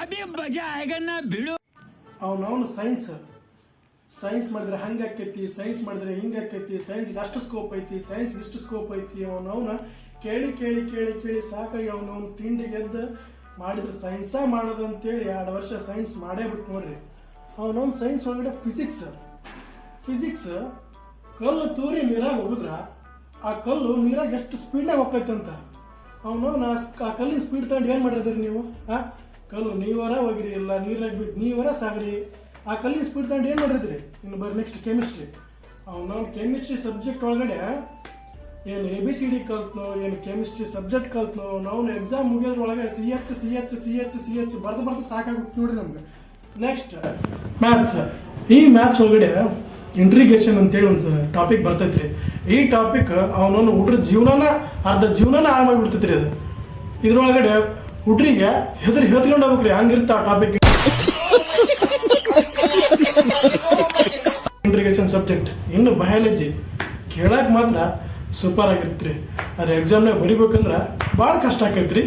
ಅಭಿ ಮಜಾ ಆएगा ना ಬಿಡು. ಅವನು ಸೈನ್ಸ್ ಮಾಡಿದ್ರೆ ಹಂಗೆ ಆಕೈತಿ, ಸೈನ್ಸ್ ಮಾಡಿದ್ರೆ ಹಿಂಗೆ ಆಕೈತಿ, ಸೈನ್ಸ್ಗೆ ಅಷ್ಟು ಸ್ಕೋಪ್ ಐತಿ, ಸೈನ್ಸ್ಗೆ ಇಷ್ಟು ಸ್ಕೋಪ್ ಐತಿ. ಅವನವನ ಕೇಳಿ ಕೇಳಿ ಕೇಳಿ ಕೇಳಿ ಸಾಕಾಗಿ ಅವನವನು ತಿಂಡಿಗೆ ಎದ್ದು ಮಾಡಿದ್ರೆ ಸೈನ್ಸಾ ಮಾಡೋದು ಅಂತೇಳಿ 2 ವರ್ಷ ಸೈನ್ಸ್ ಮಾಡೇ ಬಿಟ್ಟು ನೋಡ್ರಿ. ಅವನವನು ಸೈನ್ಸ್ ಒಳಗಡೆ ಫಿಸಿಕ್ಸ್ ಕಲ್ಲು ತೂರಿ ನೀರಾಗ ಹೋಗಿದ್ರ ಆ ಕಲ್ಲು ನೀರಾಗ ಎಷ್ಟು ಸ್ಪೀಡ್ನಾಗ ಹೋಗ್ತೈತೆ ಅಂತ. ಅವನು ಆ ಕಲ್ಲಿನ ಸ್ಪೀಡ್ ತಗೊಂಡು ಏನು ಮಾಡಿದ್ರಿ ನೀವು? ಕಲ್ಲು ನೀವರ ಹೋಗಿರಿ, ಇಲ್ಲ ನೀರಾಗ ಬಿದ್ದು ನೀವರ ಸಾಗ್ರಿ. ಆ ಕಲ್ಲಿನ ಸ್ಪೀಡ್ ತಗೊಂಡು ಏನು ಮಾಡಿದ್ರಿ? ಇನ್ನು ಬರ್ರಿ ನೆಕ್ಸ್ಟ್ ಕೆಮಿಸ್ಟ್ರಿ. ಅವನು ಕೆಮಿಸ್ಟ್ರಿ ಸಬ್ಜೆಕ್ಟ್ ಒಳಗಡೆ ಏನು ABCD ಕಲ್ತ್ನೋ, ಏನು ಕೆಮಿಸ್ಟ್ರಿ ಸಬ್ಜೆಕ್ಟ್ ಕಲ್ತ್ನೋ, ನಾವು ಎಕ್ಸಾಮ್ ಮುಗಿಯೋದ್ರೊಳಗೆ CH ಬರ್ದು ಸಾಕಾಗ್ಬಿಟ್ಟು ನೋಡ್ರಿ ನಮ್ಗೆ. Next maths. ಈ ಮ್ಯಾಥ್ಸ್ ಒಳಗಡೆ ಇಂಟ್ರಿಗೇಷನ್ ಅಂತೇಳಿ ಒಂದು ಟಾಪಿಕ್ ಬರ್ತೈತ್ರಿ. ಈ ಟಾಪಿಕ್ ಅವನವನು ಹುಡ್ರ ಅರ್ಧ ಜೀವನನ ಹಾಳು ಮಾಡಿಬಿಡ್ತೈತ್ರಿ. ಅದು ಇದ್ರೊಳಗಡೆ ಹುಡ್ರಿಗೆ ಹೆತ್ಕೊಂಡು ಹೋಗ್ಬೇಕ್ರಿ, ಹಂಗಿರ್ತ ಆ ಟಾಪಿಕ್. Integration subject. ಇನ್ನು ಬಯಾಲಜಿ ಕೇಳಕ್ ಮಾತ್ರ ಸೂಪರ್ ಆಗಿರ್ತ್ರಿ, ಅದ್ರ ಎಕ್ಸಾಮ್ನಾಗ ಬರಿಬೇಕಂದ್ರೆ ಭಾಳ ಕಷ್ಟ ಆಕೈತ್ರಿ.